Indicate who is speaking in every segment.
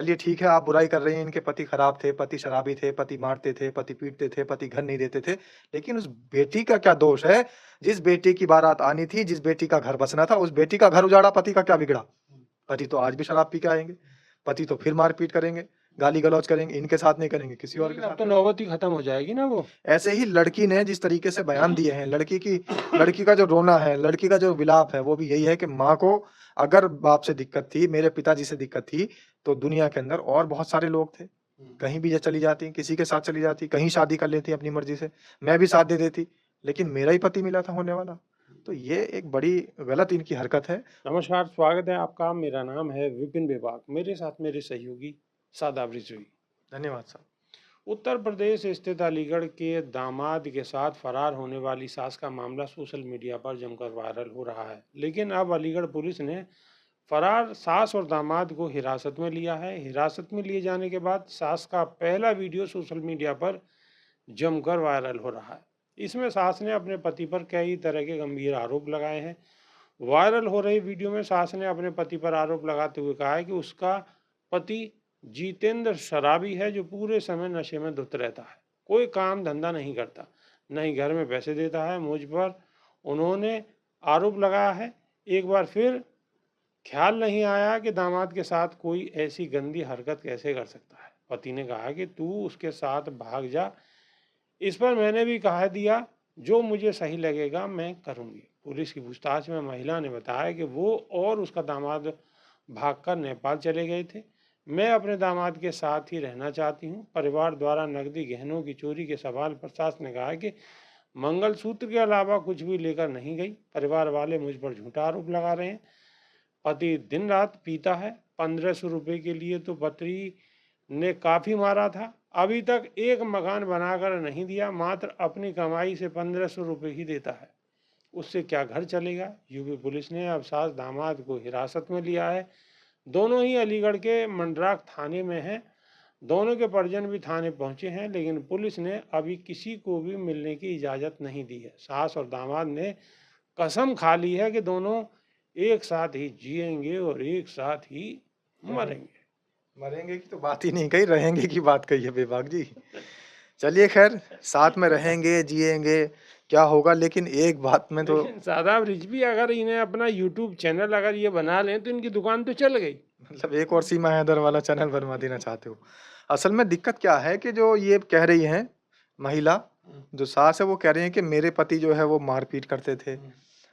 Speaker 1: चलिए ठीक है, आप बुराई कर रही हैं, इनके पति खराब थे, पति शराबी थे, पति मारते थे, पति पीटते थे, पति घर नहीं देते थे। लेकिन उस बेटी का क्या दोष है? जिस बेटी की बारात आनी थी, जिस बेटी का घर बसना था, उस बेटी का घर उजाड़ा, पति का क्या बिगड़ा? पति तो आज भी शराब पी के आएँगे, पति तो फिर मार-पीट करेंगे, गाली-गलौज करेंगे, इनके साथ नहीं करेंगे, किसी और के
Speaker 2: लेकिन अब
Speaker 1: साथ
Speaker 2: तो
Speaker 1: करेंगे।
Speaker 2: नौबत ही खत्म हो जाएगी ना वो।
Speaker 1: ऐसे ही लड़की ने जिस तरीके से बयान दिए हैं, लड़की का जो रोना है, लड़की का जो विलाप है, वो भी यही है कि माँ को अगर बाप से दिक्कत थी, मेरे पिताजी से दिक्कत थी, तो दुनिया के अंदर और बहुत सारे लोग थे। कहीं भी ये चली जाती, किसी के साथ चली जाती, कहीं शादी कर लेती अपनी मर्ज़ी से, मैं भी साथ दे देती, लेकिन मेरा ही पति मिला था होने वाला। तो ये एक बड़ी गलत इनकी हरकत है।
Speaker 2: नमस्कार, स्वागत है आपका। मेरा नाम है विपिन विभाग। मेरे साथ मेरे सहयोगी शादाब रिजवी।
Speaker 1: धन्यवाद साहब।
Speaker 2: उत्तर प्रदेश स्थित अलीगढ़ के दामाद के साथ फरार होने वाली सास का मामला सोशल मीडिया पर जमकर वायरल हो रहा है। लेकिन अब अलीगढ़ पुलिस ने फरार सास और दामाद को हिरासत में लिया है। हिरासत में लिए जाने के बाद सास का पहला वीडियो सोशल मीडिया पर जमकर वायरल हो रहा है। इसमें सास ने अपने पति पर कई तरह के गंभीर आरोप लगाए हैं। वायरल हो रही वीडियो में सास ने अपने पति पर आरोप लगाते हुए कहा है कि उसका पति जितेंद्र शराबी है जो पूरे समय नशे में धुत रहता है, कोई काम धंधा नहीं करता, नहीं घर में पैसे देता है। मुझ पर उन्होंने आरोप लगाया है। एक बार फिर ख्याल नहीं आया कि दामाद के साथ कोई ऐसी गंदी हरकत कैसे कर सकता है। पति ने कहा कि तू उसके साथ भाग जा। इस पर मैंने भी कहा दिया जो मुझे सही लगेगा मैं करूंगी। पुलिस की पूछताछ में महिला ने बताया कि वो और उसका दामाद भागकर नेपाल चले गए थे। मैं अपने दामाद के साथ ही रहना चाहती हूँ। परिवार द्वारा नकदी गहनों की चोरी के सवाल पर सास ने कहा कि मंगलसूत्र के अलावा कुछ भी लेकर नहीं गई। परिवार वाले मुझ पर झूठा आरोप लगा रहे हैं। पति दिन रात पीता है। 1500 रुपये के लिए तो पति ने काफ़ी मारा था। अभी तक एक मकान बनाकर नहीं दिया, मात्र अपनी कमाई से 1500 रुपये ही देता है। उससे क्या घर चलेगा। यूपी पुलिस ने अब सास दामाद को हिरासत में लिया है। दोनों ही अलीगढ़ के मंडराक थाने में हैं। दोनों के परिजन भी थाने पहुंचे हैं, लेकिन पुलिस ने अभी किसी को भी मिलने की इजाज़त नहीं दी है। सास और दामाद ने कसम खा ली है कि दोनों एक साथ ही जिएंगे और एक साथ ही मरेंगे।
Speaker 1: मरेंगे की तो बात ही नहीं कही, रहेंगे की बात कही है बेबाक जी। चलिए खैर, साथ में रहेंगे, जिएँगे, क्या होगा, लेकिन एक बात में तो
Speaker 2: लेकिन शादाब रिजवी अगर इन्हें अपना यूट्यूब चैनल अगर ये बना लें तो इनकी दुकान तो चल गई।
Speaker 1: मतलब एक और सीमा हैदर वाला चैनल बनवा देना चाहते हो। असल में दिक्कत क्या है कि जो ये कह रही हैं महिला, जो सास है वो कह रही हैं कि मेरे पति जो है वो मार-पीट करते थे,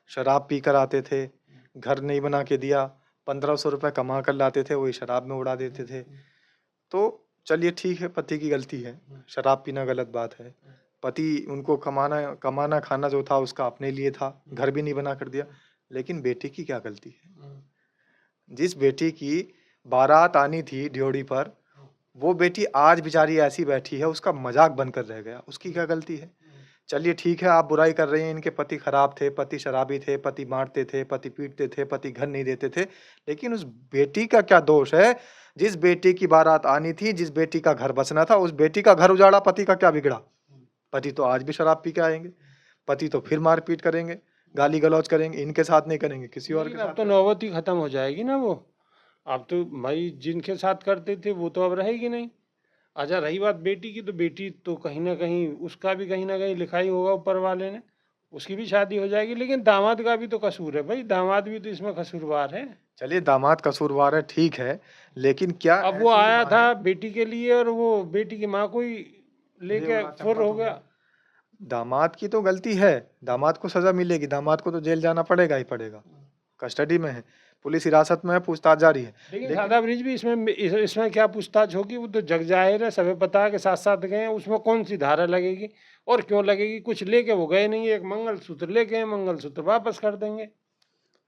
Speaker 1: शराब पी कर आते थे, घर नहीं बना के दिया, 1500 रुपए कमा कर लाते थे, वही शराब में उड़ा देते थे। तो चलिए ठीक है, पति की गलती है, शराब पीना गलत बात है। पति उनको कमाना कमाना खाना जो था उसका अपने लिए था, घर भी नहीं बना कर दिया। लेकिन बेटी की क्या गलती है? जिस बेटी की बारात आनी थी ड्योढ़ी पर, वो बेटी आज बेचारी ऐसी बैठी है, उसका मज़ाक बनकर रह गया, उसकी क्या गलती है? चलिए ठीक है, आप बुराई कर रही हैं, इनके पति खराब थे, पति शराबी थे, पति मारते थे, पति पीटते थे, पति घर नहीं देते थे। लेकिन उस बेटी का क्या दोष है? जिस बेटी की बारात आनी थी, जिस बेटी का घर बसना था, उस बेटी का घर उजाड़ा, पति का क्या बिगड़ा? पति तो आज भी शराब पी के आएँगे, पति तो फिर मार-पीट करेंगे, गाली-गलौज करेंगे, इनके साथ नहीं करेंगे, किसी और के
Speaker 2: लेकिन अब
Speaker 1: साथ
Speaker 2: तो
Speaker 1: करेंगे।
Speaker 2: नौबत ही खत्म हो जाएगी ना वो। अब तो भाई जिनके साथ करते थे वो तो अब रहेगी नहीं। अच्छा रही बात बेटी की, तो बेटी तो कहीं ना कहीं उसका भी कहीं ना कहीं लिखा ही होगा ऊपर वाले ने, उसकी भी शादी हो जाएगी। लेकिन दामाद का भी तो कसूर है भाई, दामाद भी तो इसमें कसूरवार है।
Speaker 1: चलिए दामाद कसूरवार है, ठीक है, लेकिन क्या
Speaker 2: अब वो
Speaker 1: ऐसी
Speaker 2: आया
Speaker 1: माँ
Speaker 2: था
Speaker 1: है
Speaker 2: बेटी के लिए और वो बेटी की माँ को ही लेके
Speaker 1: देवड़ा
Speaker 2: फुर
Speaker 1: चंपत
Speaker 2: हो
Speaker 1: हो गया।
Speaker 2: गया।
Speaker 1: दामाद की तो गलती है, दामाद को सज़ा मिलेगी, दामाद को तो जेल जाना पड़ेगा ही पड़ेगा, कस्टडी में है, पुलिस हिरासत में है, पूछताछ जारी है।
Speaker 2: लेकिन
Speaker 1: लेकिन
Speaker 2: सादा ब्रिज भी इसमें क्या पूछताछ होगी, वो तो जग जाहिर है, सभी पता है कि साथ साथ गए हैं। उसमें कौन सी धारा लगेगी और क्यों लगेगी? कुछ लेके वो गए नहीं, एक मंगलसूत्र लेके हैं, मंगलसूत्र वापस कर देंगे।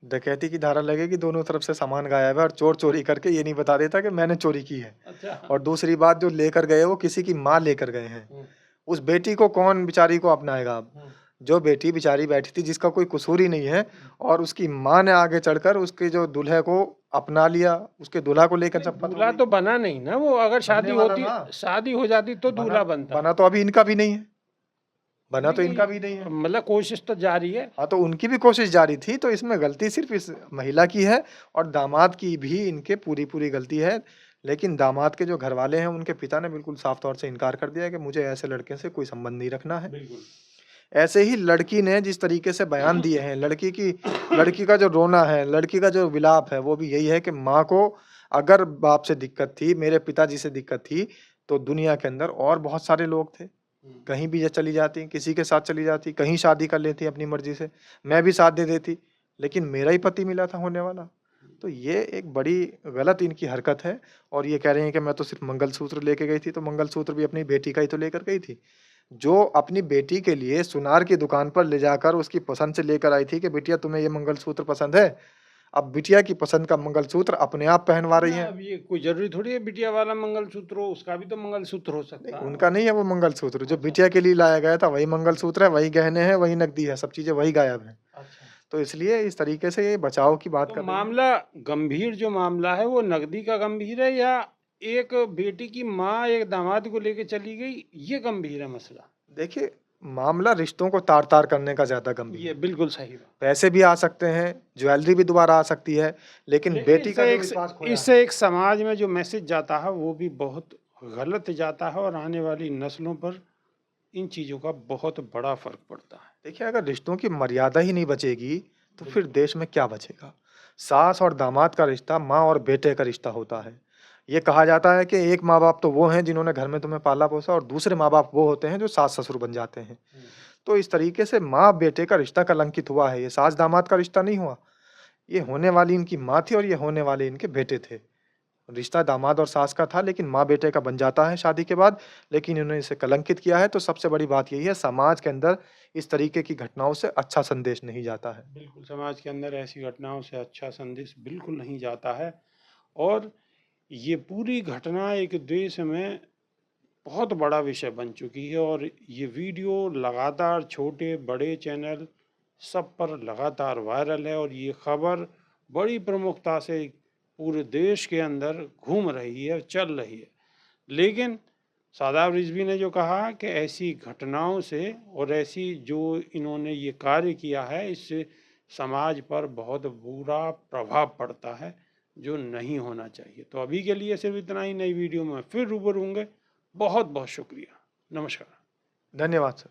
Speaker 1: डकैती की धारा लगेगी, दोनों तरफ से सामान गायब है और चोर चोरी करके ये नहीं बता देता कि मैंने चोरी की है।
Speaker 2: अच्छा।
Speaker 1: और दूसरी बात, जो लेकर गए वो किसी की माँ लेकर गए हैं। उस बेटी को कौन बेचारी को अपनाएगा अब? जो बेटी बेचारी बैठी थी जिसका कोई कसूर ही नहीं है और उसकी माँ ने आगे चढ़कर उसके जो दूल्हे को अपना लिया, उसके दूल्हा को लेकर
Speaker 2: नहीं,
Speaker 1: चंपत हो
Speaker 2: दूल्हा
Speaker 1: गई।
Speaker 2: तो बना नहीं ना वो। अगर
Speaker 1: बनने वाला था,
Speaker 2: शादी हो जाती तो
Speaker 1: बना
Speaker 2: दूल्हा बनता।
Speaker 1: बना तो अभी इनका भी नहीं है, बना तो इनका भी नहीं है।
Speaker 2: नहीं, मतलब कोशिश तो जारी है।
Speaker 1: हाँ, तो उनकी भी कोशिश जारी थी, तो इसमें गलती सिर्फ़ इस महिला की है और दामाद की भी इनके पूरी-पूरी गलती है। लेकिन दामाद के जो घरवाले हैं, उनके पिता ने बिल्कुल साफ तौर से इनकार कर दिया कि मुझे ऐसे लड़के से कोई संबंध नहीं रखना है।
Speaker 2: बिल्कुल।
Speaker 1: ऐसे ही लड़की ने जिस तरीके से बयान दिए हैं, लड़की का जो रोना है, लड़की का जो विलाप है, वो भी यही है कि माँ को अगर बाप से दिक्कत थी, मेरे पिताजी से दिक्कत थी, तो दुनिया के अंदर और बहुत सारे लोग थे। कहीं भी ये चली जाती, किसी के साथ चली जाती, कहीं शादी कर लेती अपनी मर्ज़ी से, मैं भी साथ दे देती, लेकिन मेरा ही पति मिला था होने वाला। तो ये एक बड़ी गलत इनकी हरकत है और ये कह रहे हैं कि मैं तो सिर्फ़ मंगलसूत्र लेके गई थी, तो मंगलसूत्र भी अपनी बेटी का ही तो लेकर गई थी। जो अपनी बेटी के लिए सुनार की दुकान पर ले जाकर उसकी पसंद से लेकर आई थी कि बिटिया तुम्हें ये मंगलसूत्र पसंद है, अब बिटिया की पसंद का मंगलसूत्र अपने आप पहनवा रही
Speaker 2: ना,
Speaker 1: हैं।
Speaker 2: अब ये कोई ज़रूरी थोड़ी है बिटिया वाला मंगलसूत्र हो, उसका भी तो मंगलसूत्र हो
Speaker 1: नहीं,
Speaker 2: सकता है।
Speaker 1: उनका नहीं है वो मंगलसूत्र, जो
Speaker 2: अच्छा।
Speaker 1: बिटिया के लिए लाया गया था वही मंगलसूत्र है, वही गहने हैं, वही नकदी है, सब चीज़ें वही गायब हैं।
Speaker 2: अच्छा।
Speaker 1: तो इसलिए इस तरीके से ये बचाव की बात
Speaker 2: तो
Speaker 1: कर रही हैं।
Speaker 2: मामला गंभीर जो मामला है वो नकदी का गंभीर है या एक बेटी की माँ एक दामाद को लेके चली गई, ये गंभीर है मसला?
Speaker 1: देखिए, मामला रिश्तों को तार-तार करने का ज़्यादा गंभीर
Speaker 2: ये
Speaker 1: है।
Speaker 2: बिल्कुल सही बात।
Speaker 1: पैसे भी आ सकते हैं, ज्वेलरी भी दोबारा आ सकती है, लेकिन
Speaker 2: लेकिन
Speaker 1: बेटी का जो विश्वास खोया है,
Speaker 2: इससे एक समाज में जो मैसेज जाता है वो भी बहुत गलत जाता है और आने वाली नस्लों पर इन चीज़ों का बहुत बड़ा फ़र्क पड़ता है।
Speaker 1: देखिए अगर रिश्तों की मर्यादा ही नहीं बचेगी, तो फिर
Speaker 2: बिल्कुल।
Speaker 1: देश में क्या बचेगा? सास और दामाद का रिश्ता माँ और बेटे का रिश्ता होता है। ये कहा जाता है कि एक माँ-बाप तो वो हैं जिन्होंने घर में तुम्हें पाला-पोसा और दूसरे माँ-बाप वो होते हैं जो सास-ससुर बन जाते हैं। तो इस तरीके से माँ-बेटे का रिश्ता कलंकित हुआ है, ये सास-दामाद का रिश्ता नहीं हुआ। ये होने वाली इनकी माँ थी और ये होने वाले इनके बेटे थे। रिश्ता दामाद और सास का था लेकिन माँ-बेटे का बन जाता है शादी के बाद, लेकिन इन्होंने इसे कलंकित किया है, तो सबसे बड़ी बात यही है समाज के अंदर इस तरीके की घटनाओं से अच्छा संदेश नहीं जाता है।
Speaker 2: बिल्कुल, समाज के अंदर ऐसी घटनाओं से अच्छा संदेश बिल्कुल नहीं जाता है और ये पूरी घटना एक देश में बहुत बड़ा विषय बन चुकी है और ये वीडियो लगातार छोटे-बड़े चैनल सब पर लगातार वायरल है और ये खबर बड़ी प्रमुखता से पूरे देश के अंदर घूम रही है, चल रही है। लेकिन शादाब रिज़वी ने जो कहा कि ऐसी घटनाओं से और ऐसी जो इन्होंने ये कार्य किया है, इससे समाज पर बहुत बुरा प्रभाव पड़ता है, जो नहीं होना चाहिए। तो अभी के लिए सिर्फ़ इतना ही, नई वीडियो में फिर रूबरू होंगे। बहुत-बहुत शुक्रिया। नमस्कार।
Speaker 1: धन्यवाद सर।